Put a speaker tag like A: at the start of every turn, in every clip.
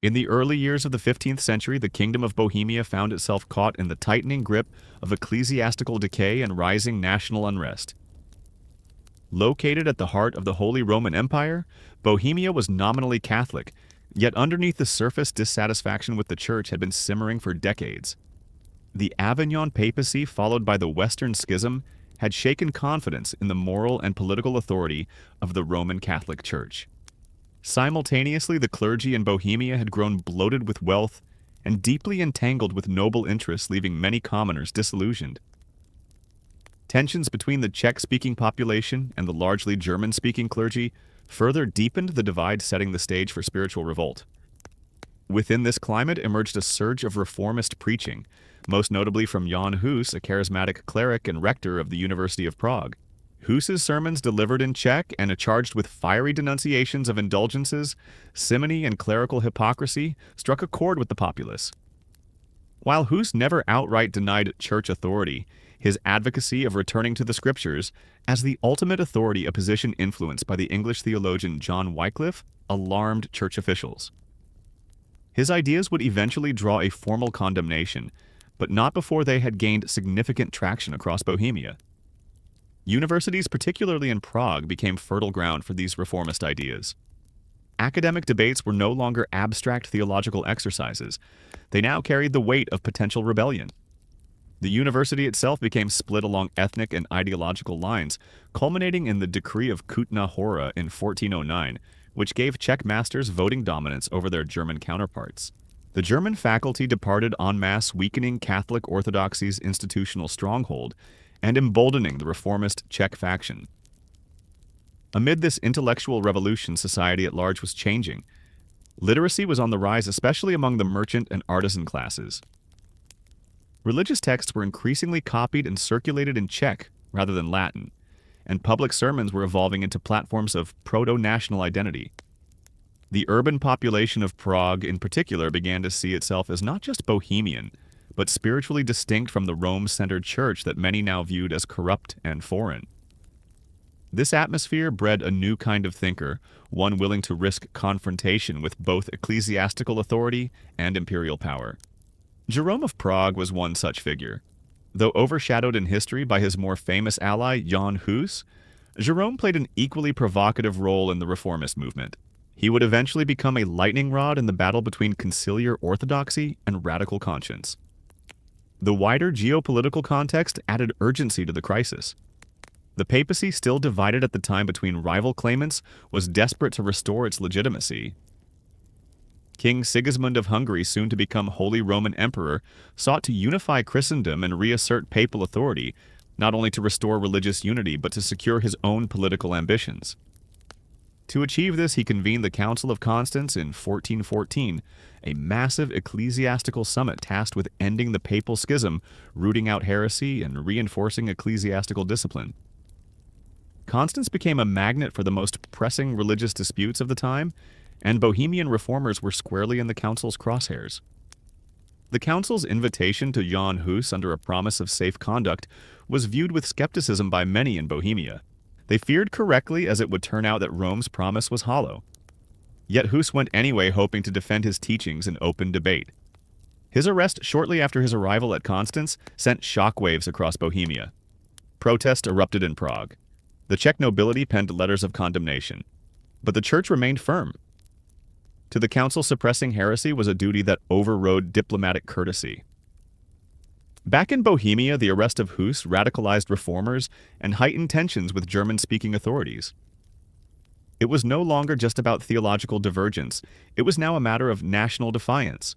A: In the early years of the 15th century, the Kingdom of Bohemia found itself caught in the tightening grip of ecclesiastical decay and rising national unrest. Located at the heart of the Holy Roman Empire, Bohemia was nominally Catholic, yet underneath the surface dissatisfaction with the Church had been simmering for decades. The Avignon papacy, followed by the Western Schism, had shaken confidence in the moral and political authority of the Roman Catholic Church. Simultaneously, the clergy in Bohemia had grown bloated with wealth and deeply entangled with noble interests, leaving many commoners disillusioned. Tensions between the Czech-speaking population and the largely German-speaking clergy further deepened the divide, setting the stage for spiritual revolt. Within this climate emerged a surge of reformist preaching, most notably from Jan Hus, a charismatic cleric and rector of the University of Prague. Hus's sermons, delivered in Czech and charged with fiery denunciations of indulgences, simony, and clerical hypocrisy, struck a chord with the populace. While Hus never outright denied church authority, his advocacy of returning to the Scriptures as the ultimate authority, a position influenced by the English theologian John Wycliffe, alarmed church officials. His ideas would eventually draw a formal condemnation, but not before they had gained significant traction across Bohemia. Universities, particularly in Prague, became fertile ground for these reformist ideas. Academic debates were no longer abstract theological exercises. They now carried the weight of potential rebellion. The university itself became split along ethnic and ideological lines, culminating in the Decree of Kutná Hora in 1409, which gave Czech masters voting dominance over their German counterparts. The German faculty departed en masse, weakening Catholic Orthodoxy's institutional stronghold and emboldening the reformist Czech faction. Amid this intellectual revolution, society at large was changing. Literacy was on the rise, especially among the merchant and artisan classes. Religious texts were increasingly copied and circulated in Czech rather than Latin, and public sermons were evolving into platforms of proto-national identity. The urban population of Prague, in particular, began to see itself as not just Bohemian, but spiritually distinct from the Rome-centered church that many now viewed as corrupt and foreign. This atmosphere bred a new kind of thinker, one willing to risk confrontation with both ecclesiastical authority and imperial power. Jerome of Prague was one such figure. Though overshadowed in history by his more famous ally, Jan Hus, Jerome played an equally provocative role in the reformist movement. He would eventually become a lightning rod in the battle between conciliar orthodoxy and radical conscience. The wider geopolitical context added urgency to the crisis. The papacy, still divided at the time between rival claimants, was desperate to restore its legitimacy. King Sigismund of Hungary, soon to become Holy Roman Emperor, sought to unify Christendom and reassert papal authority, not only to restore religious unity but to secure his own political ambitions. To achieve this, he convened the Council of Constance in 1414, a massive ecclesiastical summit tasked with ending the papal schism, rooting out heresy, and reinforcing ecclesiastical discipline. Constance became a magnet for the most pressing religious disputes of the time, and Bohemian reformers were squarely in the council's crosshairs. The council's invitation to Jan Hus under a promise of safe conduct was viewed with skepticism by many in Bohemia. They feared correctly, as it would turn out that Rome's promise was hollow. Yet Hus went anyway, hoping to defend his teachings in open debate. His arrest shortly after his arrival at Constance sent shockwaves across Bohemia. Protest erupted in Prague. The Czech nobility penned letters of condemnation. But the church remained firm. To the council, suppressing heresy was a duty that overrode diplomatic courtesy. Back in Bohemia, the arrest of Hus radicalized reformers and heightened tensions with German-speaking authorities. It was no longer just about theological divergence. It was now a matter of national defiance.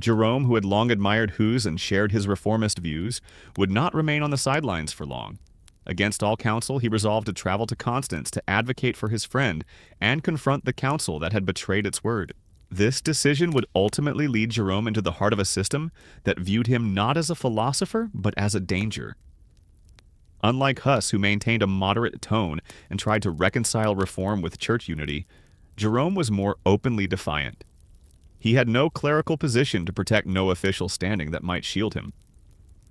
A: Jerome, who had long admired Hus and shared his reformist views, would not remain on the sidelines for long. Against all counsel, he resolved to travel to Constance to advocate for his friend and confront the council that had betrayed its word. This decision would ultimately lead Jerome into the heart of a system that viewed him not as a philosopher, but as a danger. Unlike Hus, who maintained a moderate tone and tried to reconcile reform with church unity, Jerome was more openly defiant. He had no clerical position to protect, no official standing that might shield him.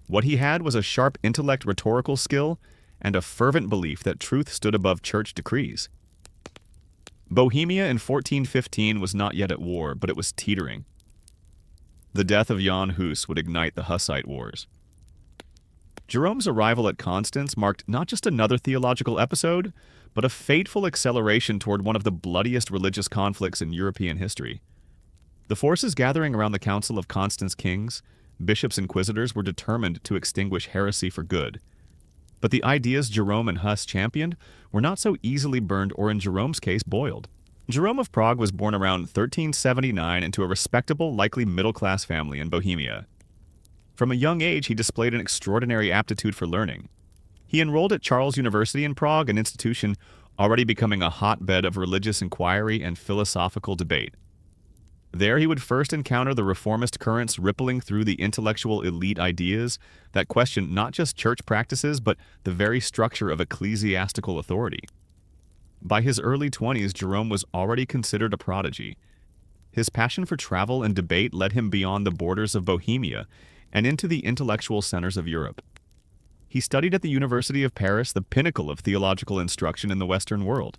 A: What he had was a sharp intellect, rhetorical skill, and a fervent belief that truth stood above church decrees. Bohemia in 1415 was not yet at war, but it was teetering. The death of Jan Hus would ignite the Hussite Wars. Jerome's arrival at Constance marked not just another theological episode, but a fateful acceleration toward one of the bloodiest religious conflicts in European history. The forces gathering around the Council of Constance kings, bishops and inquisitors, were determined to extinguish heresy for good. But the ideas Jerome and Hus championed were not so easily burned or, in Jerome's case, boiled. Jerome of Prague was born around 1379 into a respectable, likely middle-class family in Bohemia. From a young age, he displayed an extraordinary aptitude for learning. He enrolled at Charles University in Prague, an institution already becoming a hotbed of religious inquiry and philosophical debate. There he would first encounter the reformist currents rippling through the intellectual elite ideas that questioned not just church practices, but the very structure of ecclesiastical authority. By his early 20s, Jerome was already considered a prodigy. His passion for travel and debate led him beyond the borders of Bohemia and into the intellectual centers of Europe. He studied at the University of Paris, the pinnacle of theological instruction in the Western world.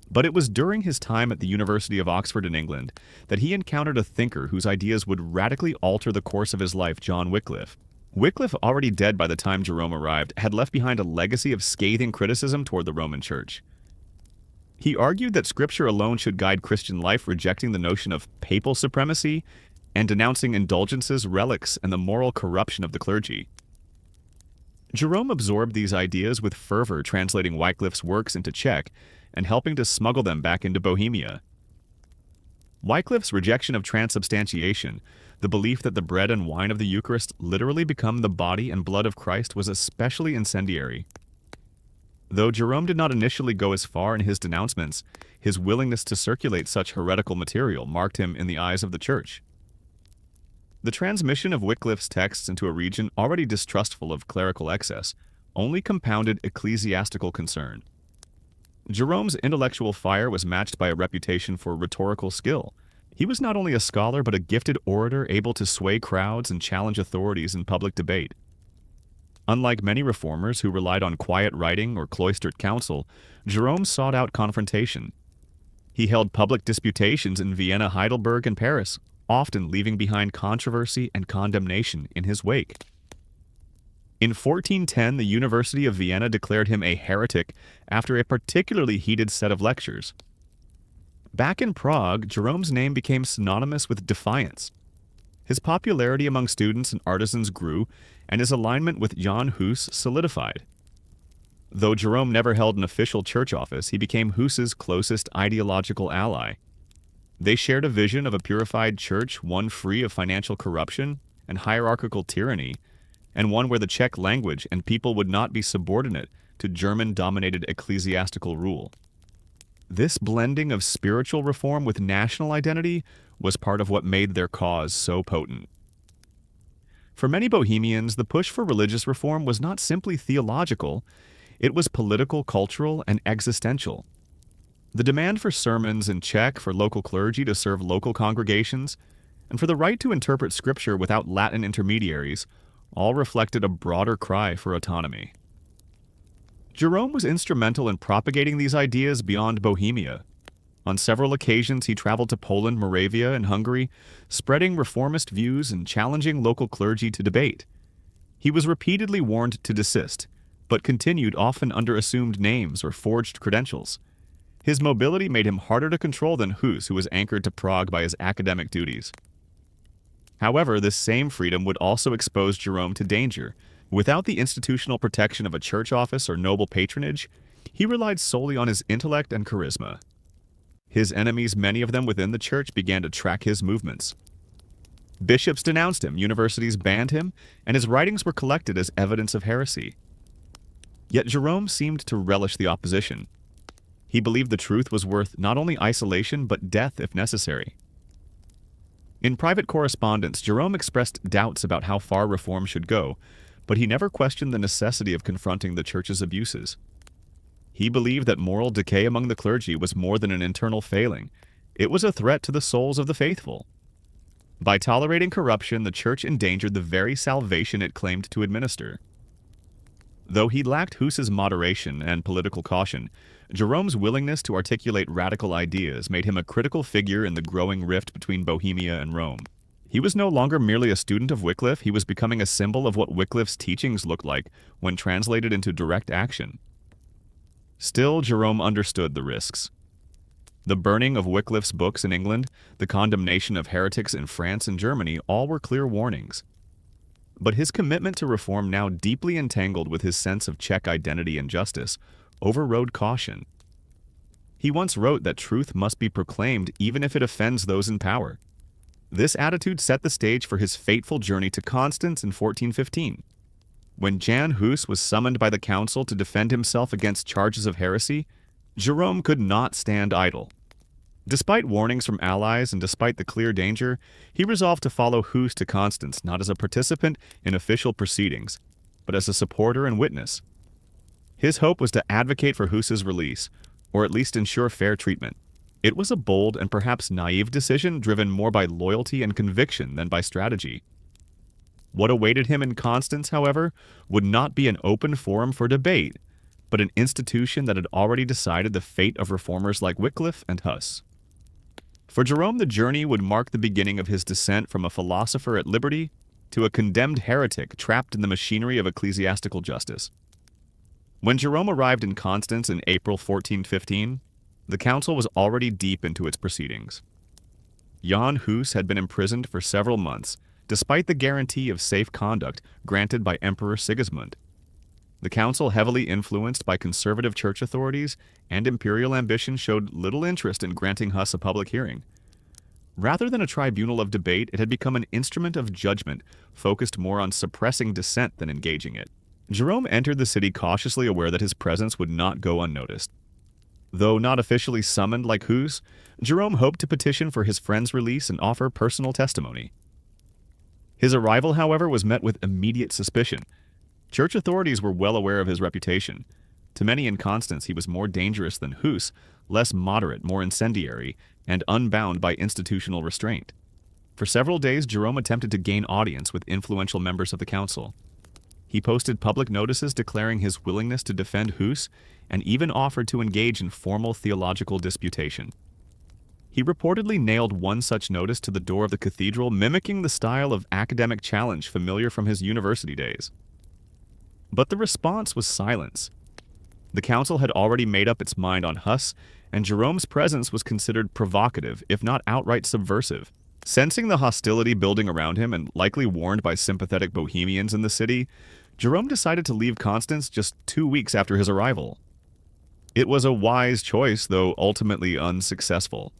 A: But it was during his time at the University of Oxford in England that he encountered a thinker whose ideas would radically alter the course of his life, John Wycliffe. Wycliffe, already dead by the time Jerome arrived, had left behind a legacy of scathing criticism toward the Roman Church. He argued that Scripture alone should guide Christian life, rejecting the notion of papal supremacy and denouncing indulgences, relics, and the moral corruption of the clergy. Jerome absorbed these ideas with fervor, translating Wycliffe's works into Czech and helping to smuggle them back into Bohemia. Wycliffe's rejection of transubstantiation, the belief that the bread and wine of the Eucharist literally become the body and blood of Christ, was especially incendiary. Though Jerome did not initially go as far in his denouncements, his willingness to circulate such heretical material marked him in the eyes of the Church. The transmission of Wycliffe's texts into a region already distrustful of clerical excess only compounded ecclesiastical concern. Jerome's intellectual fire was matched by a reputation for rhetorical skill. He was not only a scholar but a gifted orator able to sway crowds and challenge authorities in public debate. Unlike many reformers who relied on quiet writing or cloistered counsel, Jerome sought out confrontation. He held public disputations in Vienna, Heidelberg, and Paris, often leaving behind controversy and condemnation in his wake. In 1410, the University of Vienna declared him a heretic after a particularly heated set of lectures. Back in Prague, Jerome's name became synonymous with defiance. His popularity among students and artisans grew, and his alignment with Jan Hus solidified. Though Jerome never held an official church office, he became Hus's closest ideological ally. They shared a vision of a purified church, one free of financial corruption and hierarchical tyranny, and one where the Czech language and people would not be subordinate to German-dominated ecclesiastical rule. This blending of spiritual reform with national identity was part of what made their cause so potent. For many Bohemians, the push for religious reform was not simply theological, it was political, cultural, and existential. The demand for sermons in Czech, for local clergy to serve local congregations, and for the right to interpret Scripture without Latin intermediaries all reflected a broader cry for autonomy. Jerome was instrumental in propagating these ideas beyond Bohemia. On several occasions, he traveled to Poland, Moravia, and Hungary, spreading reformist views and challenging local clergy to debate. He was repeatedly warned to desist, but continued often under assumed names or forged credentials. His mobility made him harder to control than Hus, who was anchored to Prague by his academic duties. However, this same freedom would also expose Jerome to danger. Without the institutional protection of a church office or noble patronage, he relied solely on his intellect and charisma. His enemies, many of them within the church, began to track his movements. Bishops denounced him, universities banned him, and his writings were collected as evidence of heresy. Yet Jerome seemed to relish the opposition. He believed the truth was worth not only isolation, but death if necessary. In private correspondence, Jerome expressed doubts about how far reform should go, but he never questioned the necessity of confronting the church's abuses. He believed that moral decay among the clergy was more than an internal failing. It was a threat to the souls of the faithful. By tolerating corruption, the church endangered the very salvation it claimed to administer. Though he lacked Hus's moderation and political caution, Jerome's willingness to articulate radical ideas made him a critical figure in the growing rift between Bohemia and Rome. He was no longer merely a student of Wycliffe, he was becoming a symbol of what Wycliffe's teachings looked like when translated into direct action. Still, Jerome understood the risks. The burning of Wycliffe's books in England, the condemnation of heretics in France and Germany, all were clear warnings. But his commitment to reform, now deeply entangled with his sense of Czech identity and justice, overrode caution. He once wrote that truth must be proclaimed even if it offends those in power. This attitude set the stage for his fateful journey to Constance in 1415. When Jan Hus was summoned by the council to defend himself against charges of heresy, Jerome could not stand idle. Despite warnings from allies and despite the clear danger, he resolved to follow Hus to Constance, not as a participant in official proceedings, but as a supporter and witness. His hope was to advocate for Hus's release, or at least ensure fair treatment. It was a bold and perhaps naive decision driven more by loyalty and conviction than by strategy. What awaited him in Constance, however, would not be an open forum for debate, but an institution that had already decided the fate of reformers like Wycliffe and Hus. For Jerome, the journey would mark the beginning of his descent from a philosopher at liberty to a condemned heretic trapped in the machinery of ecclesiastical justice. When Jerome arrived in Constance in April 1415, the council was already deep into its proceedings. Jan Hus had been imprisoned for several months, despite the guarantee of safe conduct granted by Emperor Sigismund. The council, heavily influenced by conservative church authorities and imperial ambition, showed little interest in granting Hus a public hearing. Rather than a tribunal of debate, it had become an instrument of judgment, focused more on suppressing dissent than engaging it. Jerome entered the city cautiously aware that his presence would not go unnoticed. Though not officially summoned like Hus, Jerome hoped to petition for his friend's release and offer personal testimony. His arrival, however, was met with immediate suspicion. Church authorities were well aware of his reputation. To many in Constance, he was more dangerous than Hus, less moderate, more incendiary, and unbound by institutional restraint. For several days, Jerome attempted to gain audience with influential members of the council. He posted public notices declaring his willingness to defend Hus and even offered to engage in formal theological disputation. He reportedly nailed one such notice to the door of the cathedral, mimicking the style of academic challenge familiar from his university days. But the response was silence. The council had already made up its mind on Hus, and Jerome's presence was considered provocative, if not outright subversive. Sensing the hostility building around him and likely warned by sympathetic Bohemians in the city, Jerome decided to leave Constance just 2 weeks after his arrival. It was a wise choice, though ultimately unsuccessful.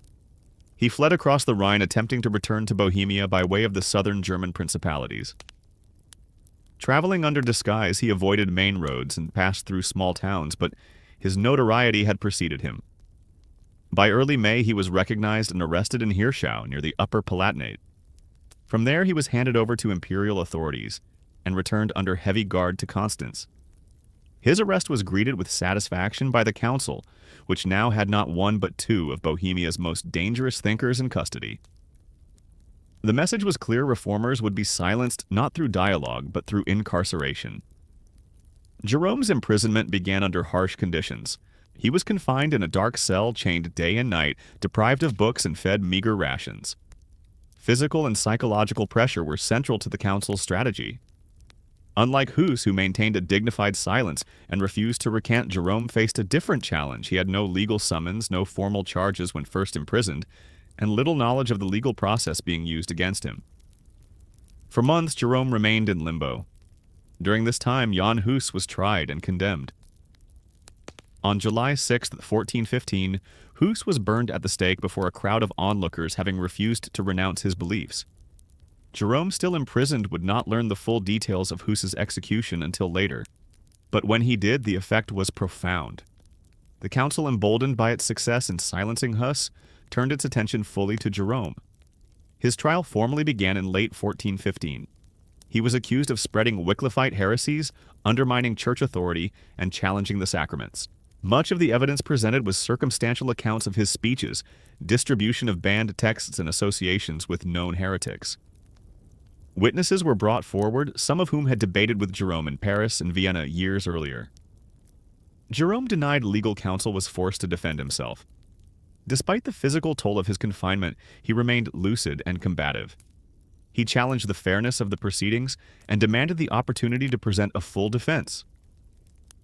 A: He fled across the Rhine, attempting to return to Bohemia by way of the southern German principalities. Traveling under disguise, he avoided main roads and passed through small towns, but his notoriety had preceded him. By early May, he was recognized and arrested in Hirschau, near the Upper Palatinate. From there, he was handed over to imperial authorities and returned under heavy guard to Constance. His arrest was greeted with satisfaction by the council, which now had not one but two of Bohemia's most dangerous thinkers in custody. The message was clear: reformers would be silenced not through dialogue, but through incarceration. Jerome's imprisonment began under harsh conditions. He was confined in a dark cell, chained day and night, deprived of books and fed meager rations. Physical and psychological pressure were central to the council's strategy. Unlike Hus, who maintained a dignified silence and refused to recant, Jerome faced a different challenge. He had no legal summons, no formal charges when first imprisoned, and little knowledge of the legal process being used against him. For months, Jerome remained in limbo. During this time, Jan Hus was tried and condemned. On July 6, 1415, Hus was burned at the stake before a crowd of onlookers, having refused to renounce his beliefs. Jerome, still imprisoned, would not learn the full details of Hus's execution until later. But when he did, the effect was profound. The council, emboldened by its success in silencing Hus, turned its attention fully to Jerome. His trial formally began in late 1415. He was accused of spreading Wycliffite heresies, undermining church authority, and challenging the sacraments. Much of the evidence presented was circumstantial accounts of his speeches, distribution of banned texts and associations with known heretics. Witnesses were brought forward, some of whom had debated with Jerome in Paris and Vienna years earlier. Jerome denied legal counsel was forced to defend himself. Despite the physical toll of his confinement, he remained lucid and combative. He challenged the fairness of the proceedings and demanded the opportunity to present a full defense.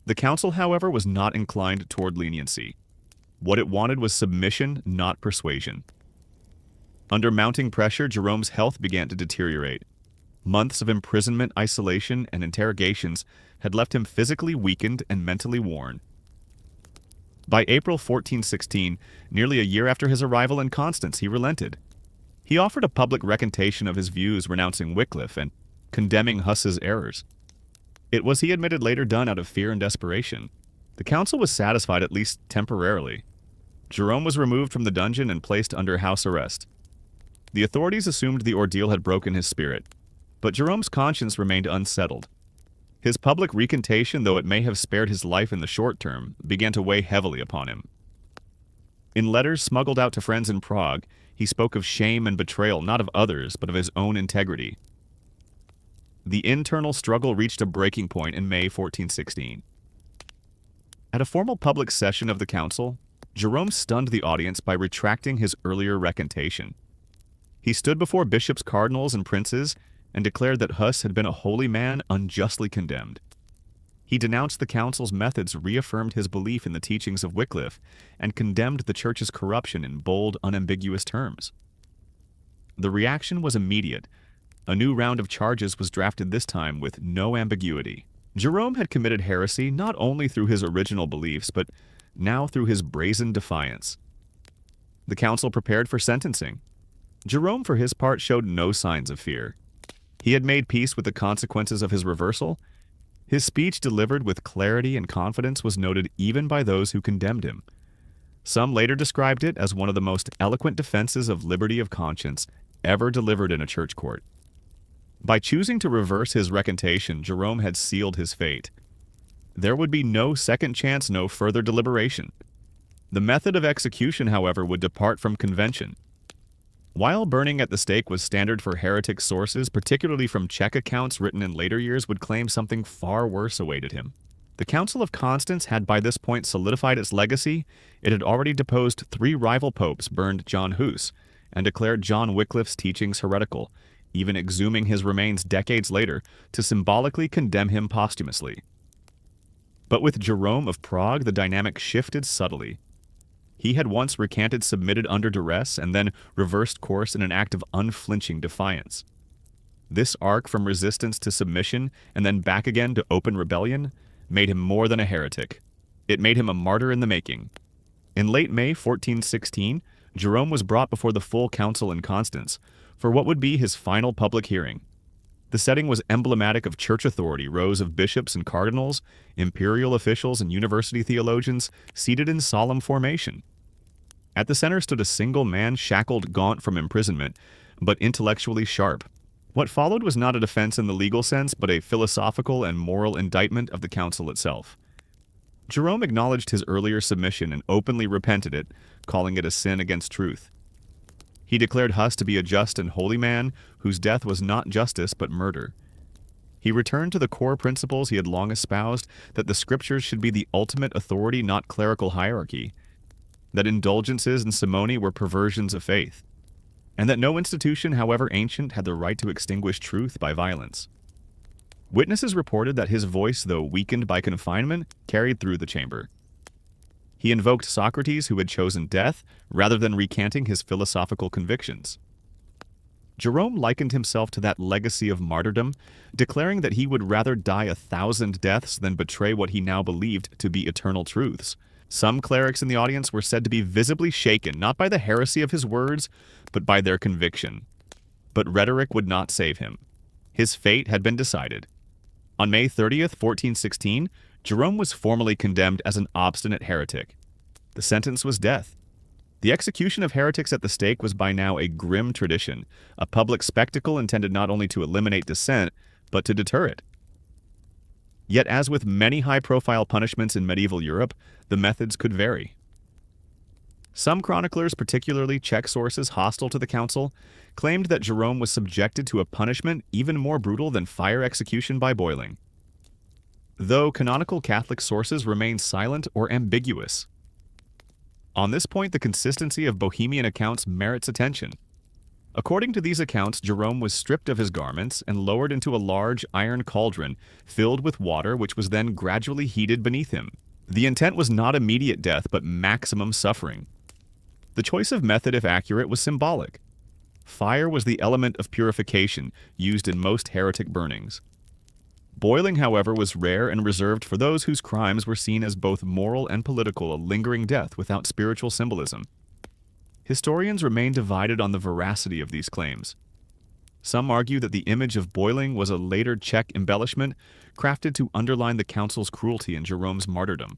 A: The council, however, was not inclined toward leniency. What it wanted was submission, not persuasion. Under mounting pressure, Jerome's health began to deteriorate. Months of imprisonment, isolation, and interrogations had left him physically weakened and mentally worn. By April 1416, nearly a year after his arrival in Constance, he relented. He offered a public recantation of his views, renouncing Wycliffe and condemning Hus's errors. It was, he admitted later, done out of fear and desperation. The council was satisfied, at least temporarily. Jerome was removed from the dungeon and placed under house arrest. The authorities assumed the ordeal had broken his spirit, but Jerome's conscience remained unsettled. His public recantation, though it may have spared his life in the short term, began to weigh heavily upon him. In letters smuggled out to friends in Prague, he spoke of shame and betrayal, not of others, but of his own integrity. The internal struggle reached a breaking point in May 1416. At a formal public session of the council, Jerome stunned the audience by retracting his earlier recantation. He stood before bishops, cardinals, and princes and declared that Hus had been a holy man unjustly condemned. He denounced the council's methods, reaffirmed his belief in the teachings of Wycliffe, and condemned the church's corruption in bold, unambiguous terms. The reaction was immediate. A new round of charges was drafted, this time with no ambiguity. Jerome had committed heresy not only through his original beliefs, but now through his brazen defiance. The council prepared for sentencing. Jerome, for his part, showed no signs of fear. He had made peace with the consequences of his reversal. His speech, delivered with clarity and confidence, was noted even by those who condemned him. Some later described it as one of the most eloquent defenses of liberty of conscience ever delivered in a church court. By choosing to reverse his recantation, Jerome had sealed his fate. There would be no second chance, no further deliberation. The method of execution, however, would depart from convention. While burning at the stake was standard for heretic sources, particularly from Czech accounts written in later years, would claim something far worse awaited him. The Council of Constance had by this point solidified its legacy. It had already deposed 3 rival popes, burned Jan Hus, and declared John Wycliffe's teachings heretical, even exhuming his remains decades later to symbolically condemn him posthumously. But with Jerome of Prague, the dynamic shifted subtly. He had once recanted, submitted under duress, and then reversed course in an act of unflinching defiance. This arc from resistance to submission and then back again to open rebellion made him more than a heretic. It made him a martyr in the making. In late May 1416, Jerome was brought before the full council in Constance for what would be his final public hearing. The setting was emblematic of church authority, rows of bishops and cardinals, imperial officials and university theologians seated in solemn formation. At the center stood a single man, shackled, gaunt from imprisonment, but intellectually sharp. What followed was not a defense in the legal sense, but a philosophical and moral indictment of the council itself. Jerome acknowledged his earlier submission and openly repented it, calling it a sin against truth. He declared Hus to be a just and holy man whose death was not justice but murder. He returned to the core principles he had long espoused, that the scriptures should be the ultimate authority, not clerical hierarchy, that indulgences and simony were perversions of faith, and that no institution, however ancient, had the right to extinguish truth by violence. Witnesses reported that his voice, though weakened by confinement, carried through the chamber. He invoked Socrates, who had chosen death, rather than recanting his philosophical convictions. Jerome likened himself to that legacy of martyrdom, declaring that he would rather die 1,000 deaths than betray what he now believed to be eternal truths. Some clerics in the audience were said to be visibly shaken, not by the heresy of his words, but by their conviction. But rhetoric would not save him. His fate had been decided. On May 30th, 1416, Jerome was formally condemned as an obstinate heretic. The sentence was death. The execution of heretics at the stake was by now a grim tradition, a public spectacle intended not only to eliminate dissent, but to deter it. Yet, as with many high-profile punishments in medieval Europe, the methods could vary. Some chroniclers, particularly Czech sources hostile to the council, claimed that Jerome was subjected to a punishment even more brutal than fire execution by boiling. though canonical Catholic sources remain silent or ambiguous. On this point, the consistency of Bohemian accounts merits attention. According to these accounts, Jerome was stripped of his garments and lowered into a large iron cauldron filled with water, which was then gradually heated beneath him. The intent was not immediate death, but maximum suffering. The choice of method, if accurate, was symbolic. Fire was the element of purification used in most heretic burnings. Boiling, however, was rare and reserved for those whose crimes were seen as both moral and political, a lingering death without spiritual symbolism. Historians remain divided on the veracity of these claims. Some argue that the image of boiling was a later Czech embellishment crafted to underline the council's cruelty and Jerome's martyrdom.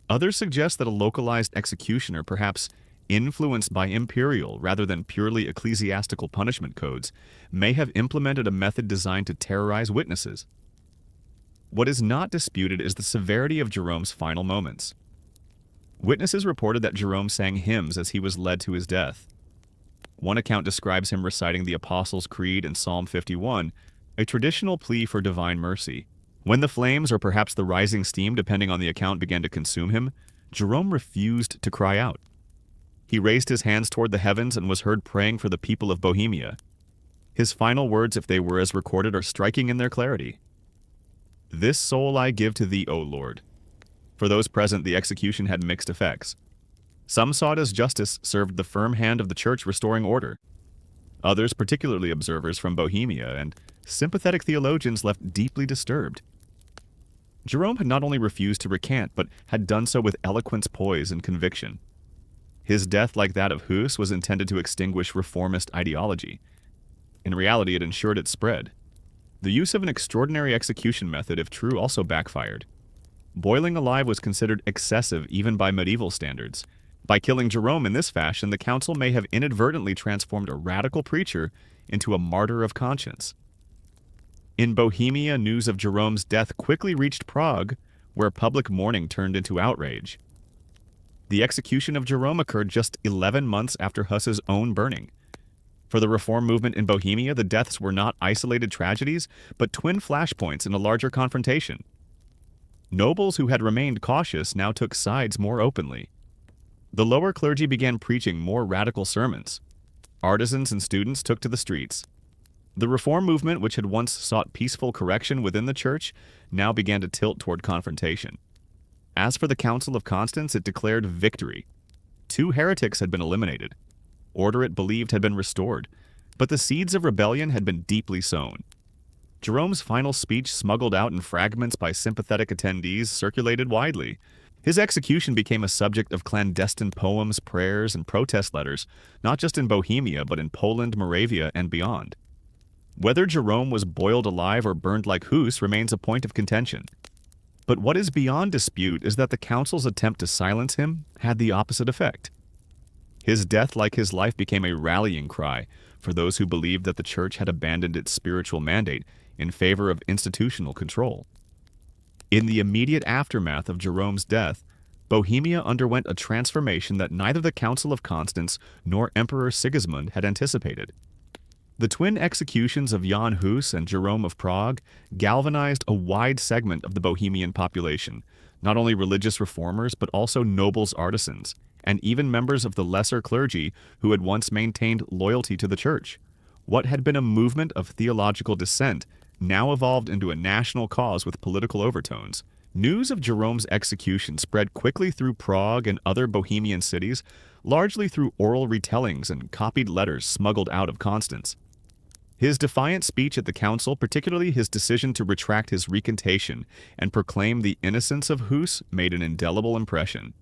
A: Others suggest that a localized executioner, perhaps influenced by imperial rather than purely ecclesiastical punishment codes, may have implemented a method designed to terrorize witnesses. What is not disputed is the severity of Jerome's final moments. Witnesses reported that Jerome sang hymns as he was led to his death. One account describes him reciting the Apostles' Creed and Psalm 51, a traditional plea for divine mercy. When the flames, or perhaps the rising steam depending on the account, began to consume him, Jerome refused to cry out. He raised his hands toward the heavens and was heard praying for the people of Bohemia. His final words, if they were as recorded, are striking in their clarity. "This soul I give to thee, O Lord." For those present, the execution had mixed effects. Some saw it as justice served the firm hand of the church restoring order. Others, particularly observers from Bohemia and sympathetic theologians, left deeply disturbed. Jerome had not only refused to recant, but had done so with eloquence, poise, and conviction. His death, like that of Hus, was intended to extinguish reformist ideology. In reality, it ensured its spread. The use of an extraordinary execution method, if true, also backfired. Boiling alive was considered excessive even by medieval standards. By killing Jerome in this fashion, the council may have inadvertently transformed a radical preacher into a martyr of conscience. In Bohemia, news of Jerome's death quickly reached Prague, where public mourning turned into outrage. The execution of Jerome occurred just 11 months after Hus's own burning. For the reform movement in Bohemia, the deaths were not isolated tragedies, but twin flashpoints in a larger confrontation. Nobles who had remained cautious now took sides more openly. The lower clergy began preaching more radical sermons. Artisans and students took to the streets. The reform movement, which had once sought peaceful correction within the church, now began to tilt toward confrontation. As for the Council of Constance, it declared victory. 2 heretics had been eliminated. Order, it believed, had been restored, but the seeds of rebellion had been deeply sown. Jerome's final speech, smuggled out in fragments by sympathetic attendees, circulated widely. His execution became a subject of clandestine poems, prayers, and protest letters, not just in Bohemia, but in Poland, Moravia, and beyond. Whether Jerome was boiled alive or burned like Hus remains a point of contention. But what is beyond dispute is that the council's attempt to silence him had the opposite effect. His death, like his life, became a rallying cry for those who believed that the church had abandoned its spiritual mandate in favor of institutional control. In the immediate aftermath of Jerome's death, Bohemia underwent a transformation that neither the Council of Constance nor Emperor Sigismund had anticipated. The twin executions of Jan Hus and Jerome of Prague galvanized a wide segment of the Bohemian population, not only religious reformers but also nobles, artisans, and even members of the lesser clergy who had once maintained loyalty to the church. What had been a movement of theological dissent now evolved into a national cause with political overtones. News of Jerome's execution spread quickly through Prague and other Bohemian cities, largely through oral retellings and copied letters smuggled out of Constance. His defiant speech at the council, particularly his decision to retract his recantation and proclaim the innocence of Hus, made an indelible impression.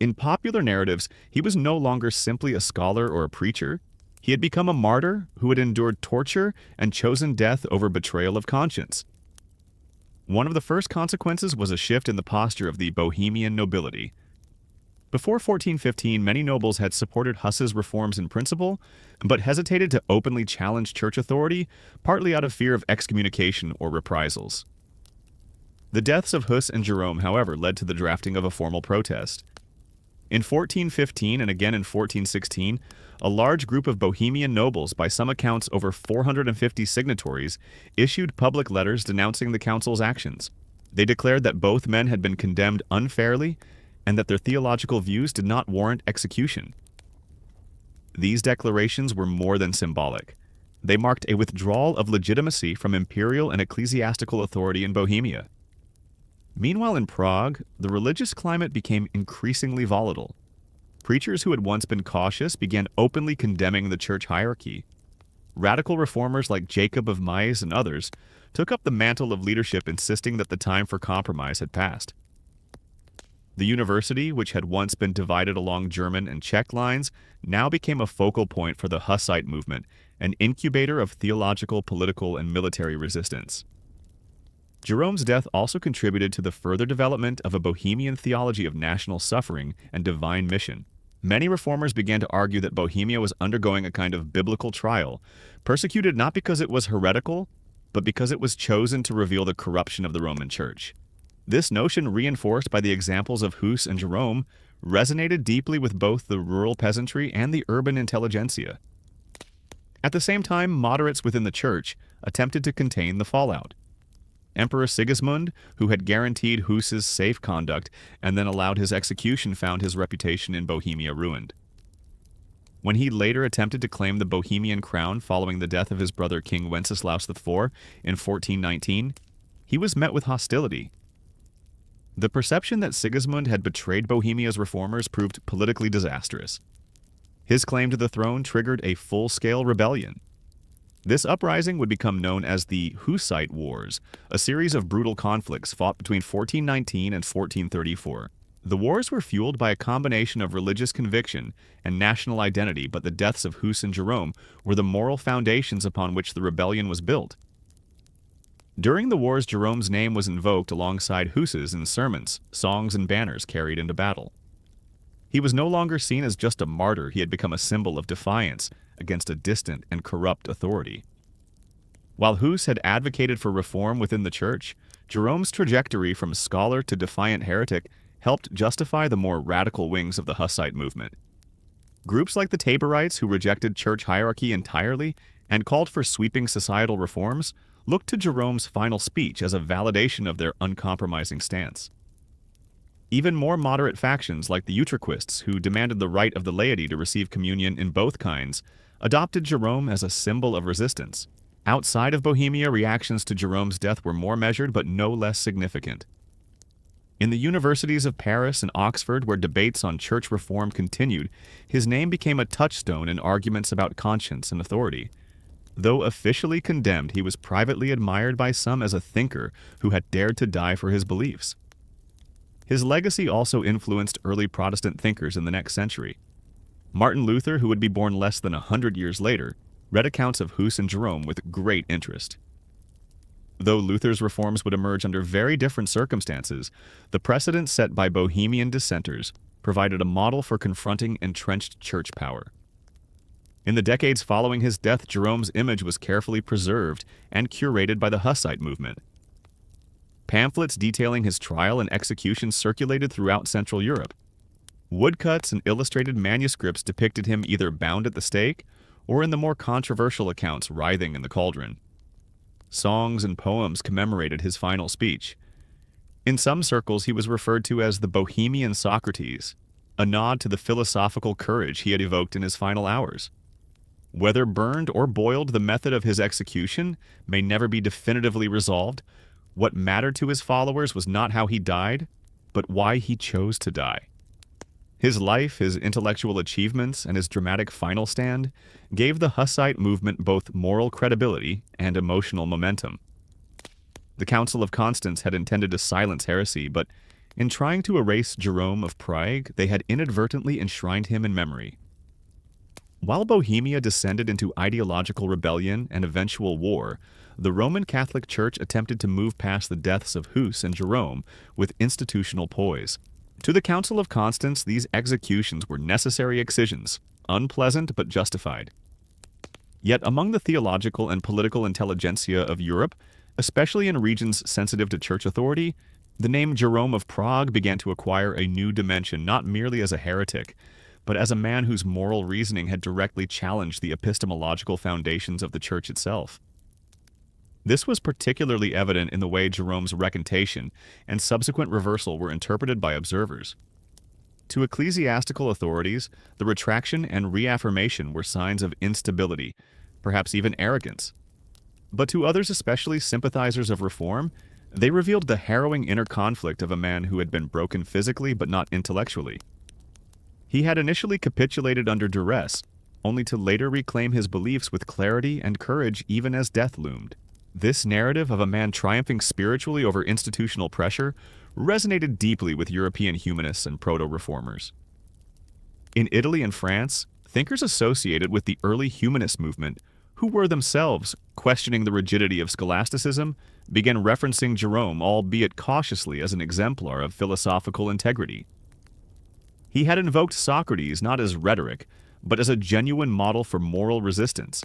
A: In popular narratives, he was no longer simply a scholar or a preacher. He had become a martyr who had endured torture and chosen death over betrayal of conscience. One of the first consequences was a shift in the posture of the Bohemian nobility. Before 1415, many nobles had supported Hus's reforms in principle, but hesitated to openly challenge church authority, partly out of fear of excommunication or reprisals. The deaths of Hus and Jerome, however, led to the drafting of a formal protest. In 1415 and again in 1416, a large group of Bohemian nobles, by some accounts over 450 signatories, issued public letters denouncing the council's actions. They declared that both men had been condemned unfairly and that their theological views did not warrant execution. These declarations were more than symbolic. They marked a withdrawal of legitimacy from imperial and ecclesiastical authority in Bohemia. Meanwhile, in Prague, the religious climate became increasingly volatile. Preachers who had once been cautious began openly condemning the church hierarchy. Radical reformers like Jacob of Mies and others took up the mantle of leadership, insisting that the time for compromise had passed. The university, which had once been divided along German and Czech lines, now became a focal point for the Hussite movement, an incubator of theological, political, and military resistance. Jerome's death also contributed to the further development of a Bohemian theology of national suffering and divine mission. Many reformers began to argue that Bohemia was undergoing a kind of biblical trial, persecuted not because it was heretical, but because it was chosen to reveal the corruption of the Roman Church. This notion, reinforced by the examples of Hus and Jerome, resonated deeply with both the rural peasantry and the urban intelligentsia. At the same time, moderates within the church attempted to contain the fallout. Emperor Sigismund, who had guaranteed Hus's safe conduct and then allowed his execution, found his reputation in Bohemia ruined. When he later attempted to claim the Bohemian crown following the death of his brother King Wenceslaus IV in 1419, he was met with hostility. The perception that Sigismund had betrayed Bohemia's reformers proved politically disastrous. His claim to the throne triggered a full-scale rebellion. This uprising would become known as the Hussite Wars, a series of brutal conflicts fought between 1419 and 1434. The wars were fueled by a combination of religious conviction and national identity, but the deaths of Hus and Jerome were the moral foundations upon which the rebellion was built. During the wars, Jerome's name was invoked alongside Hus's in sermons, songs, and banners carried into battle. He was no longer seen as just a martyr. He had become a symbol of defiance against a distant and corrupt authority. While Hus had advocated for reform within the church, Jerome's trajectory from scholar to defiant heretic helped justify the more radical wings of the Hussite movement. Groups like the Taborites, who rejected church hierarchy entirely and called for sweeping societal reforms, looked to Jerome's final speech as a validation of their uncompromising stance. Even more moderate factions like the Utraquists, who demanded the right of the laity to receive communion in both kinds, adopted Jerome as a symbol of resistance. Outside of Bohemia, reactions to Jerome's death were more measured but no less significant. In the universities of Paris and Oxford, where debates on church reform continued, his name became a touchstone in arguments about conscience and authority. Though officially condemned, he was privately admired by some as a thinker who had dared to die for his beliefs. His legacy also influenced early Protestant thinkers in the next century. Martin Luther, who would be born less than 100 years later, read accounts of Hus and Jerome with great interest. Though Luther's reforms would emerge under very different circumstances, the precedent set by Bohemian dissenters provided a model for confronting entrenched church power. In the decades following his death, Jerome's image was carefully preserved and curated by the Hussite movement. Pamphlets detailing his trial and execution circulated throughout Central Europe. Woodcuts and illustrated manuscripts depicted him either bound at the stake or, in the more controversial accounts, writhing in the cauldron. Songs and poems commemorated his final speech. In some circles, he was referred to as the Bohemian Socrates, a nod to the philosophical courage he had evoked in his final hours. Whether burned or boiled, the method of his execution may never be definitively resolved. What mattered to his followers was not how he died, but why he chose to die. His life, his intellectual achievements, and his dramatic final stand gave the Hussite movement both moral credibility and emotional momentum. The Council of Constance had intended to silence heresy, but in trying to erase Jerome of Prague, they had inadvertently enshrined him in memory. While Bohemia descended into ideological rebellion and eventual war, the Roman Catholic Church attempted to move past the deaths of Hus and Jerome with institutional poise. To the Council of Constance, these executions were necessary excisions, unpleasant but justified. Yet among the theological and political intelligentsia of Europe, especially in regions sensitive to church authority, The name Jerome of Prague began to acquire a new dimension not merely as a heretic, but as a man whose moral reasoning had directly challenged the epistemological foundations of the Church itself. This was particularly evident in the way Jerome's recantation and subsequent reversal were interpreted by observers. To ecclesiastical authorities, the retraction and reaffirmation were signs of instability, perhaps even arrogance. But to others, especially sympathizers of reform, they revealed the harrowing inner conflict of a man who had been broken physically but not intellectually. He had initially capitulated under duress, only to later reclaim his beliefs with clarity and courage even as death loomed. This narrative of a man triumphing spiritually over institutional pressure resonated deeply with European humanists and proto-reformers. In Italy and France, thinkers associated with the early humanist movement, who were themselves questioning the rigidity of scholasticism, began referencing Jerome, albeit cautiously, as an exemplar of philosophical integrity. He had invoked Socrates not as rhetoric, but as a genuine model for moral resistance.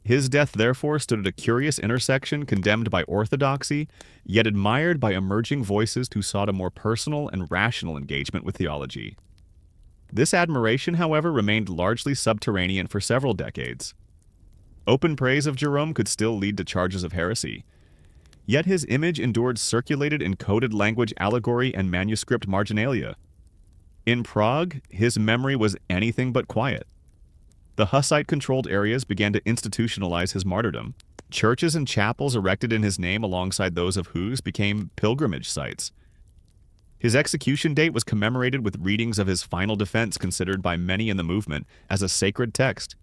A: His death therefore stood at a curious intersection condemned by orthodoxy, yet admired by emerging voices who sought a more personal and rational engagement with theology. This admiration, however, remained largely subterranean for several decades. Open praise of Jerome could still lead to charges of heresy. Yet his image endured circulated in coded language allegory and manuscript marginalia. In Prague, his memory was anything but quiet. The Hussite-controlled areas began to institutionalize his martyrdom. Churches and chapels erected in his name alongside those of Hus became pilgrimage sites. His execution date was commemorated with readings of his final defense considered by many in the movement as a sacred text.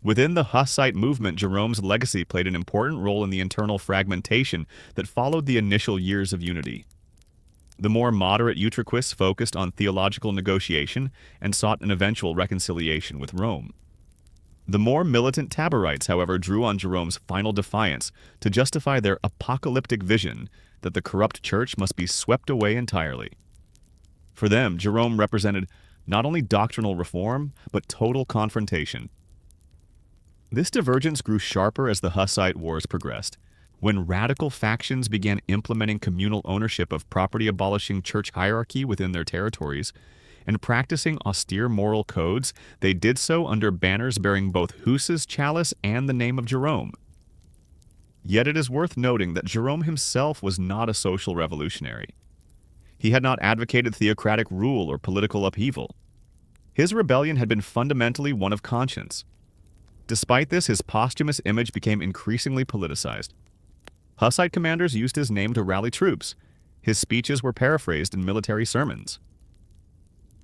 A: Within the Hussite movement, Jerome's legacy played an important role in the internal fragmentation that followed the initial years of unity. The more moderate Utraquists focused on theological negotiation and sought an eventual reconciliation with Rome. The more militant Taborites, however, drew on Jerome's final defiance to justify their apocalyptic vision that the corrupt church must be swept away entirely. For them, Jerome represented not only doctrinal reform, but total confrontation. This divergence grew sharper as the Hussite Wars progressed. When radical factions began implementing communal ownership of property-abolishing church hierarchy within their territories and practicing austere moral codes, they did so under banners bearing both Hus's chalice and the name of Jerome. Yet it is worth noting that Jerome himself was not a social revolutionary. He had not advocated theocratic rule or political upheaval. His rebellion had been fundamentally one of conscience. Despite this, his posthumous image became increasingly politicized. Hussite commanders used his name to rally troops. His speeches were paraphrased in military sermons.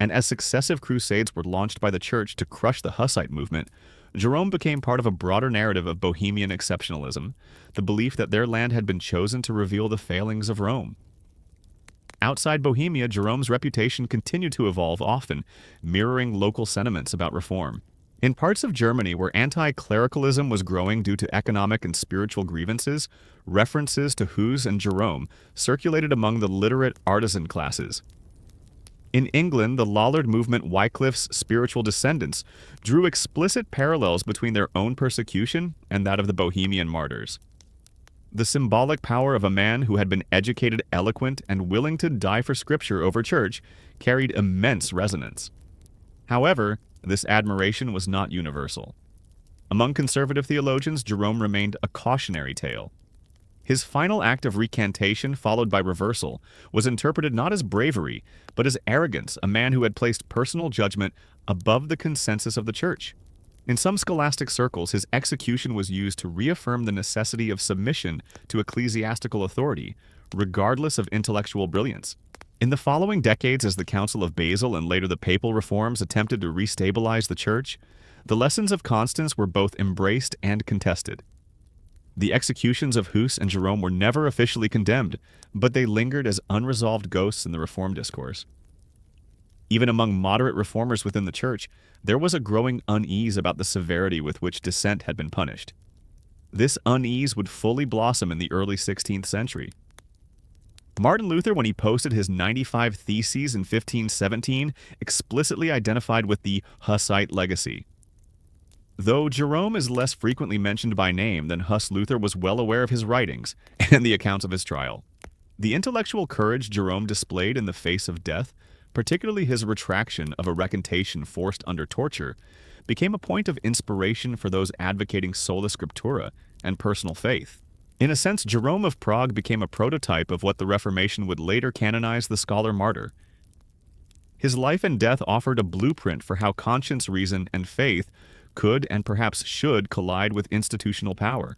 A: And as successive crusades were launched by the Church to crush the Hussite movement, Jerome became part of a broader narrative of Bohemian exceptionalism, the belief that their land had been chosen to reveal the failings of Rome. Outside Bohemia, Jerome's reputation continued to evolve, often mirroring local sentiments about reform. In parts of Germany where anti-clericalism was growing due to economic and spiritual grievances, references to Hus and Jerome circulated among the literate artisan classes. In England, the Lollard movement Wycliffe's spiritual descendants drew explicit parallels between their own persecution and that of the Bohemian martyrs. The symbolic power of a man who had been educated, eloquent, and willing to die for Scripture over church carried immense resonance. However, this admiration was not universal. Among conservative theologians, Jerome remained a cautionary tale. His final act of recantation, followed by reversal, was interpreted not as bravery, but as arrogance, a man who had placed personal judgment above the consensus of the Church. In some scholastic circles, his execution was used to reaffirm the necessity of submission to ecclesiastical authority, regardless of intellectual brilliance. In the following decades, as the Council of Basel and later the papal reforms attempted to restabilize the Church, the lessons of Constance were both embraced and contested. The executions of Hus and Jerome were never officially condemned, but they lingered as unresolved ghosts in the Reform discourse. Even among moderate reformers within the Church, there was a growing unease about the severity with which dissent had been punished. This unease would fully blossom in the early 16th century. Martin Luther, when he posted his 95 Theses in 1517, explicitly identified with the Hussite legacy. Though Jerome is less frequently mentioned by name than Hus, Luther was well aware of his writings and the accounts of his trial. The intellectual courage Jerome displayed in the face of death, particularly his retraction of a recantation forced under torture, became a point of inspiration for those advocating sola scriptura and personal faith. In a sense, Jerome of Prague became a prototype of what the Reformation would later canonize the scholar-martyr. His life and death offered a blueprint for how conscience, reason, and faith could and perhaps should collide with institutional power.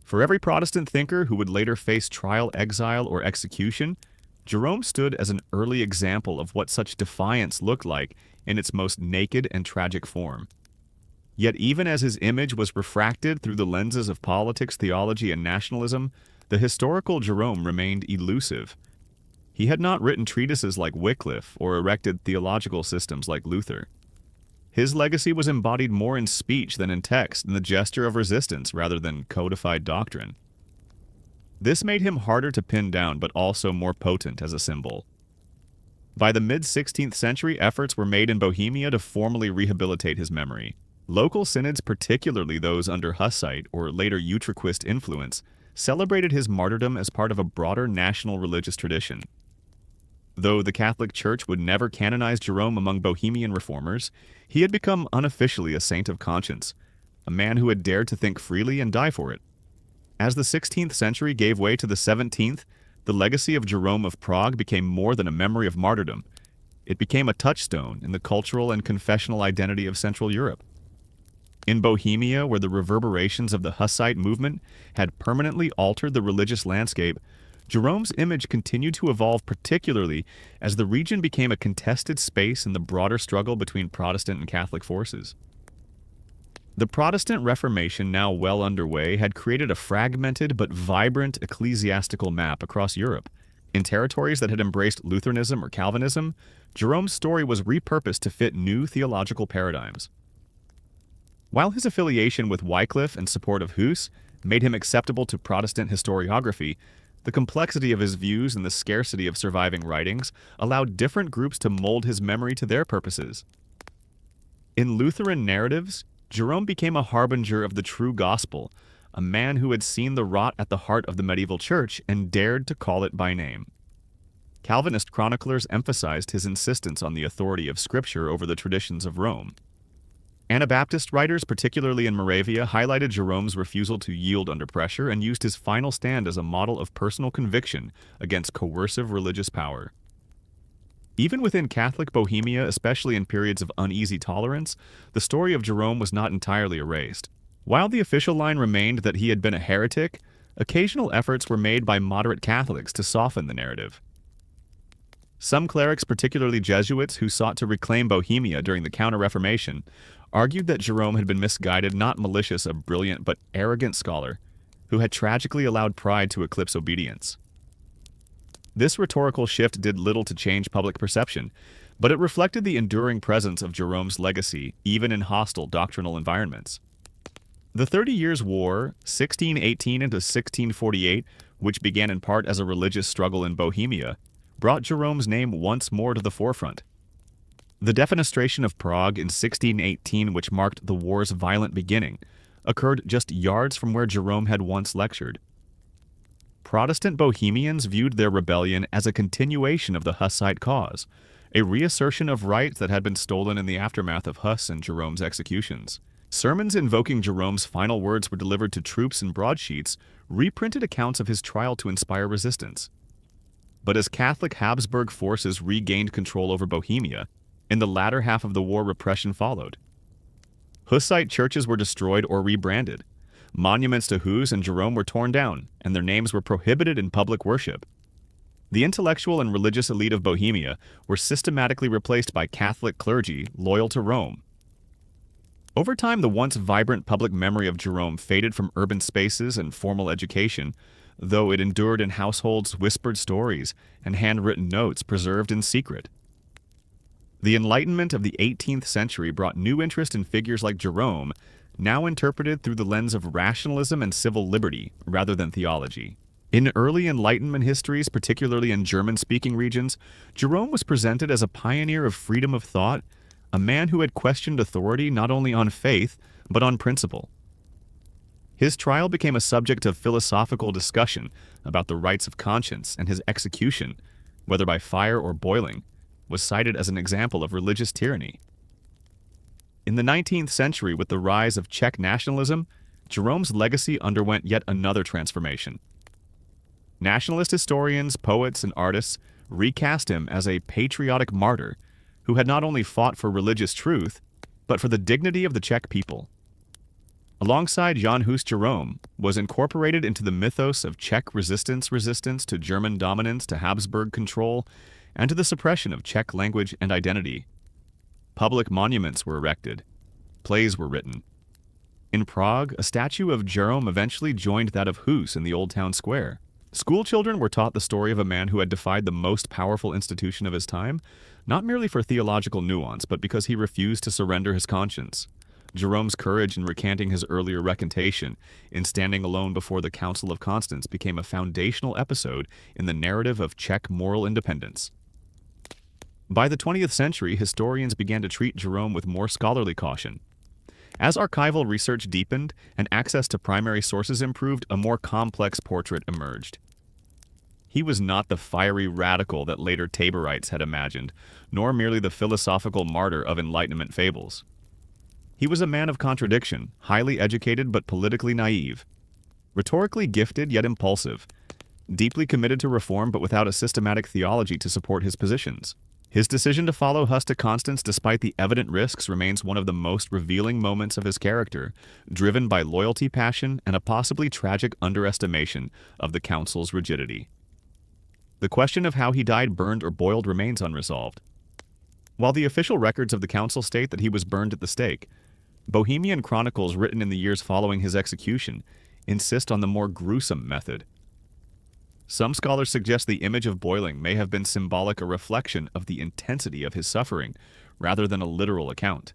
A: For every Protestant thinker who would later face trial, exile, or execution, Jerome stood as an early example of what such defiance looked like in its most naked and tragic form. Yet even as his image was refracted through the lenses of politics, theology, and nationalism, the historical Jerome remained elusive. He had not written treatises like Wycliffe or erected theological systems like Luther. His legacy was embodied more in speech than in text, in the gesture of resistance rather than codified doctrine. This made him harder to pin down, but also more potent as a symbol. By the mid-16th century, efforts were made in Bohemia to formally rehabilitate his memory. Local synods, particularly those under Hussite or later Utraquist influence, celebrated his martyrdom as part of a broader national religious tradition. Though the Catholic Church would never canonize Jerome among Bohemian reformers, he had become unofficially a saint of conscience, a man who had dared to think freely and die for it. As the 16th century gave way to the 17th, the legacy of Jerome of Prague became more than a memory of martyrdom. It became a touchstone in the cultural and confessional identity of Central Europe. In Bohemia, where the reverberations of the Hussite movement had permanently altered the religious landscape, Jerome's image continued to evolve, particularly as the region became a contested space in the broader struggle between Protestant and Catholic forces. The Protestant Reformation, now well underway, had created a fragmented but vibrant ecclesiastical map across Europe. In territories that had embraced Lutheranism or Calvinism, Jerome's story was repurposed to fit new theological paradigms. While his affiliation with Wycliffe and support of Hus made him acceptable to Protestant historiography, the complexity of his views and the scarcity of surviving writings allowed different groups to mold his memory to their purposes. In Lutheran narratives, Jerome became a harbinger of the true gospel, a man who had seen the rot at the heart of the medieval church and dared to call it by name. Calvinist chroniclers emphasized his insistence on the authority of Scripture over the traditions of Rome. Anabaptist writers, particularly in Moravia, highlighted Jerome's refusal to yield under pressure and used his final stand as a model of personal conviction against coercive religious power. Even within Catholic Bohemia, especially in periods of uneasy tolerance, the story of Jerome was not entirely erased. While the official line remained that he had been a heretic, occasional efforts were made by moderate Catholics to soften the narrative. Some clerics, particularly Jesuits who sought to reclaim Bohemia during the Counter-Reformation, argued that Jerome had been misguided, not malicious, a brilliant but arrogant scholar who had tragically allowed pride to eclipse obedience. This rhetorical shift did little to change public perception, but it reflected the enduring presence of Jerome's legacy, even in hostile doctrinal environments. The 30 Years' War, 1618 into 1648, which began in part as a religious struggle in Bohemia, brought Jerome's name once more to the forefront. The defenestration of Prague in 1618, which marked the war's violent beginning, occurred just yards from where Jerome had once lectured. Protestant Bohemians viewed their rebellion as a continuation of the Hussite cause, a reassertion of rights that had been stolen in the aftermath of Hus and Jerome's executions. Sermons invoking Jerome's final words were delivered to troops in broadsheets, reprinted accounts of his trial to inspire resistance. But as Catholic Habsburg forces regained control over Bohemia, in the latter half of the war, repression followed. Hussite churches were destroyed or rebranded. Monuments to Hus and Jerome were torn down, and their names were prohibited in public worship. The intellectual and religious elite of Bohemia were systematically replaced by Catholic clergy loyal to Rome. Over time, the once vibrant public memory of Jerome faded from urban spaces and formal education, though it endured in households, whispered stories, and handwritten notes preserved in secret. The Enlightenment of the 18th century brought new interest in figures like Jerome, now interpreted through the lens of rationalism and civil liberty rather than theology. In early Enlightenment histories, particularly in German-speaking regions, Jerome was presented as a pioneer of freedom of thought, a man who had questioned authority not only on faith, but on principle. His trial became a subject of philosophical discussion about the rights of conscience, and his execution, whether by fire or boiling, was cited as an example of religious tyranny. In the 19th century, with the rise of Czech nationalism, Jerome's legacy underwent yet another transformation. Nationalist historians, poets, and artists recast him as a patriotic martyr who had not only fought for religious truth, but for the dignity of the Czech people. Alongside Jan Hus, Jerome was incorporated into the mythos of Czech resistance to German dominance, to Habsburg control, and to the suppression of Czech language and identity. Public monuments were erected. Plays were written. In Prague, a statue of Jerome eventually joined that of Hus in the Old Town Square. Schoolchildren were taught the story of a man who had defied the most powerful institution of his time, not merely for theological nuance, but because he refused to surrender his conscience. Jerome's courage in recanting his earlier recantation, in standing alone before the Council of Constance, became a foundational episode in the narrative of Czech moral independence. By the 20th century, historians began to treat Jerome with more scholarly caution. As archival research deepened and access to primary sources improved, a more complex portrait emerged. He was not the fiery radical that later Taborites had imagined, nor merely the philosophical martyr of Enlightenment fables. He was a man of contradiction, highly educated but politically naive, rhetorically gifted yet impulsive, deeply committed to reform but without a systematic theology to support his positions. His decision to follow Hus to Constance despite the evident risks remains one of the most revealing moments of his character, driven by loyalty, passion, and a possibly tragic underestimation of the council's rigidity. The question of how he died, burned or boiled, remains unresolved. While the official records of the council state that he was burned at the stake, Bohemian chronicles written in the years following his execution insist on the more gruesome method. Some scholars suggest the image of boiling may have been symbolic, a reflection of the intensity of his suffering, rather than a literal account.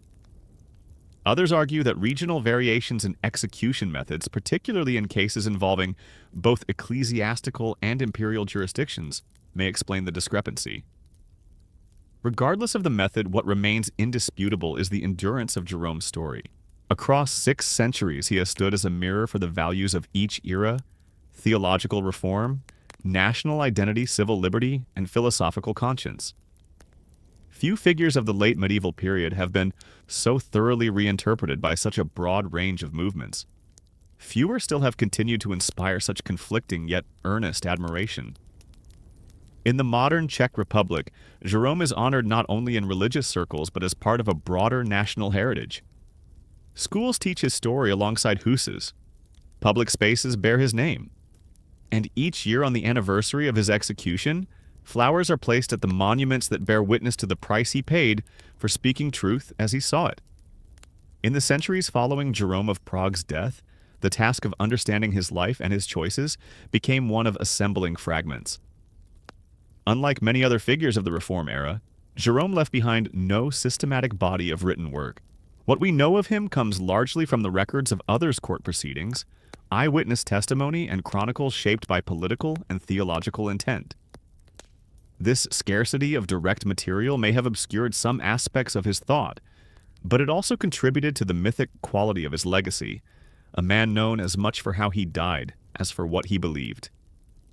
A: Others argue that regional variations in execution methods, particularly in cases involving both ecclesiastical and imperial jurisdictions, may explain the discrepancy. Regardless of the method, what remains indisputable is the endurance of Jerome's story. Across 6 centuries, he has stood as a mirror for the values of each era: theological reform, national identity, civil liberty, and philosophical conscience. Few figures of the late medieval period have been so thoroughly reinterpreted by such a broad range of movements. Fewer still have continued to inspire such conflicting yet earnest admiration. In the modern Czech Republic, Jerome is honored not only in religious circles but as part of a broader national heritage. Schools teach his story alongside Hus's. Public spaces bear his name. And each year on the anniversary of his execution, flowers are placed at the monuments that bear witness to the price he paid for speaking truth as he saw it. In the centuries following Jerome of Prague's death, the task of understanding his life and his choices became one of assembling fragments. Unlike many other figures of the Reform era, Jerome left behind no systematic body of written work. What we know of him comes largely from the records of others' court proceedings, eyewitness testimony, and chronicles shaped by political and theological intent. This scarcity of direct material may have obscured some aspects of his thought, but it also contributed to the mythic quality of his legacy, a man known as much for how he died as for what he believed.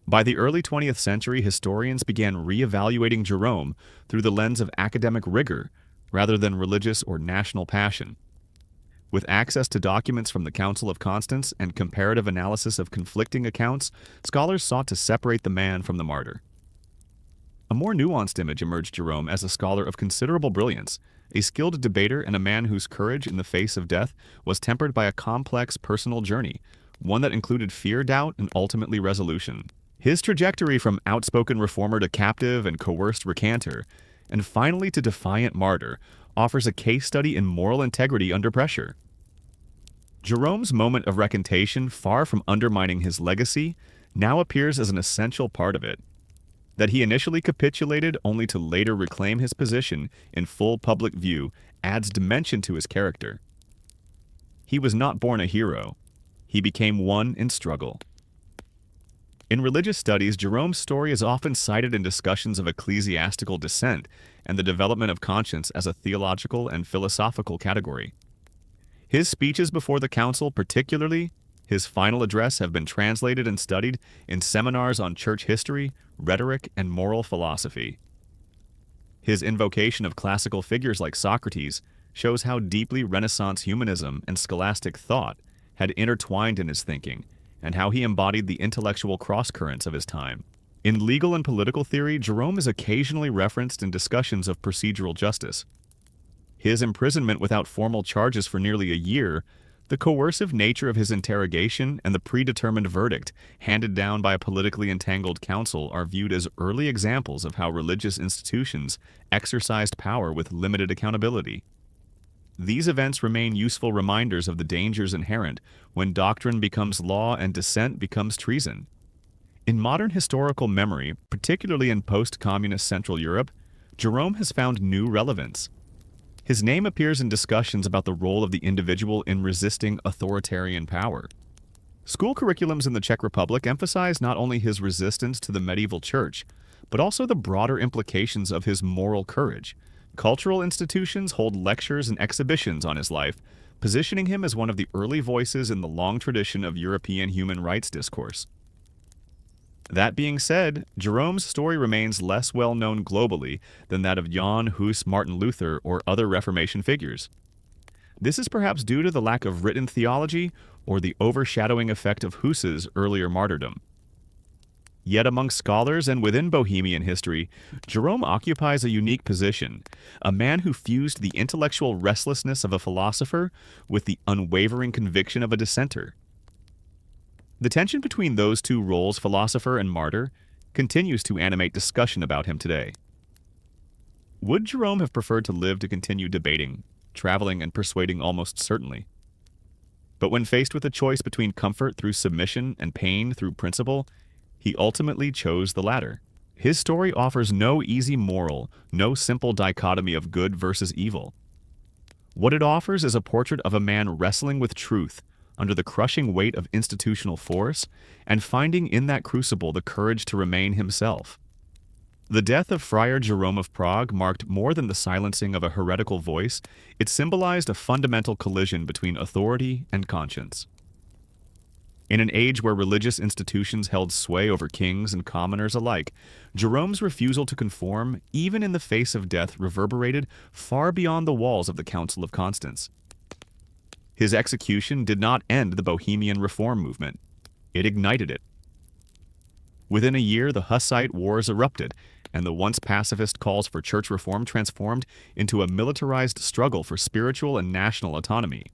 A: By the early 20th century, historians began re-evaluating Jerome through the lens of academic rigor rather than religious or national passion. With access to documents from the Council of Constance and comparative analysis of conflicting accounts, scholars sought to separate the man from the martyr. A more nuanced image emerged Jerome as a scholar of considerable brilliance, a skilled debater, and a man whose courage in the face of death was tempered by a complex personal journey, one that included fear, doubt, and ultimately resolution. His trajectory from outspoken reformer to captive and coerced recanter, and finally to defiant martyr, offers a case study in moral integrity under pressure. Jerome's moment of recantation, far from undermining his legacy, now appears as an essential part of it. That he initially capitulated only to later reclaim his position in full public view adds dimension to his character. He was not born a hero. He became one in struggle. In religious studies, Jerome's story is often cited in discussions of ecclesiastical dissent and the development of conscience as a theological and philosophical category. His speeches before the council particularly His final address have been translated and studied in seminars on church history, rhetoric, and moral philosophy. His invocation of classical figures like Socrates shows how deeply Renaissance humanism and scholastic thought had intertwined in his thinking, and how he embodied the intellectual crosscurrents of his time. In legal and political theory, Jerome is occasionally referenced in discussions of procedural justice. His imprisonment without formal charges for nearly a year, the coercive nature of his interrogation, and the predetermined verdict handed down by a politically entangled council are viewed as early examples of how religious institutions exercised power with limited accountability. These events remain useful reminders of the dangers inherent when doctrine becomes law and dissent becomes treason. In modern historical memory, particularly in post-communist Central Europe, Jerome has found new relevance. His name appears in discussions about the role of the individual in resisting authoritarian power. School curriculums in the Czech Republic emphasize not only his resistance to the medieval church, but also the broader implications of his moral courage. Cultural institutions hold lectures and exhibitions on his life, positioning him as one of the early voices in the long tradition of European human rights discourse. That being said, Jerome's story remains less well known globally than that of Jan Hus, Martin Luther, or other Reformation figures. This is perhaps due to the lack of written theology or the overshadowing effect of Hus's earlier martyrdom. Yet among scholars and within Bohemian history, Jerome occupies a unique position, a man who fused the intellectual restlessness of a philosopher with the unwavering conviction of a dissenter. The tension between those two roles, philosopher and martyr, continues to animate discussion about him today. Would Jerome have preferred to live to continue debating, traveling, and persuading? Almost certainly. But when faced with a choice between comfort through submission and pain through principle, he ultimately chose the latter. His story offers no easy moral, no simple dichotomy of good versus evil. What it offers is a portrait of a man wrestling with truth under the crushing weight of institutional force, and finding in that crucible the courage to remain himself. The death of Friar Jerome of Prague marked more than the silencing of a heretical voice. It symbolized a fundamental collision between authority and conscience. In an age where religious institutions held sway over kings and commoners alike, Jerome's refusal to conform, even in the face of death, reverberated far beyond the walls of the Council of Constance. His execution did not end the Bohemian reform movement. It ignited it. Within a year, the Hussite wars erupted, and the once pacifist calls for church reform transformed into a militarized struggle for spiritual and national autonomy.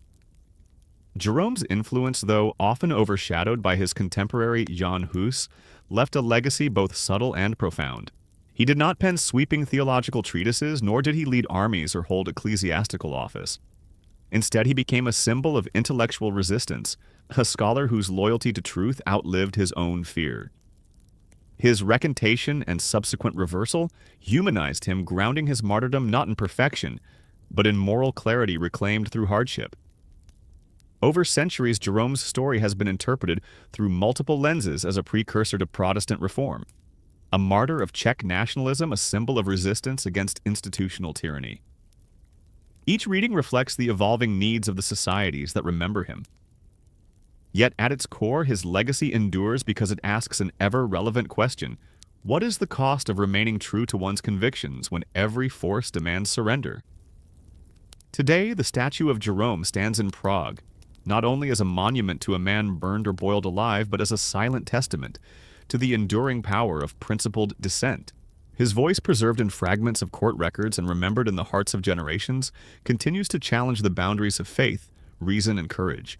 A: Jerome's influence, though often overshadowed by his contemporary Jan Hus, left a legacy both subtle and profound. He did not pen sweeping theological treatises, nor did he lead armies or hold ecclesiastical office. Instead, he became a symbol of intellectual resistance, a scholar whose loyalty to truth outlived his own fear. His recantation and subsequent reversal humanized him, grounding his martyrdom not in perfection, but in moral clarity reclaimed through hardship. Over centuries, Jerome's story has been interpreted through multiple lenses as a precursor to Protestant reform, a martyr of Czech nationalism, a symbol of resistance against institutional tyranny. Each reading reflects the evolving needs of the societies that remember him. Yet at its core, his legacy endures because it asks an ever-relevant question: what is the cost of remaining true to one's convictions when every force demands surrender? Today, the statue of Jerome stands in Prague, not only as a monument to a man burned or boiled alive, but as a silent testament to the enduring power of principled dissent. His voice, preserved in fragments of court records and remembered in the hearts of generations, continues to challenge the boundaries of faith, reason, and courage.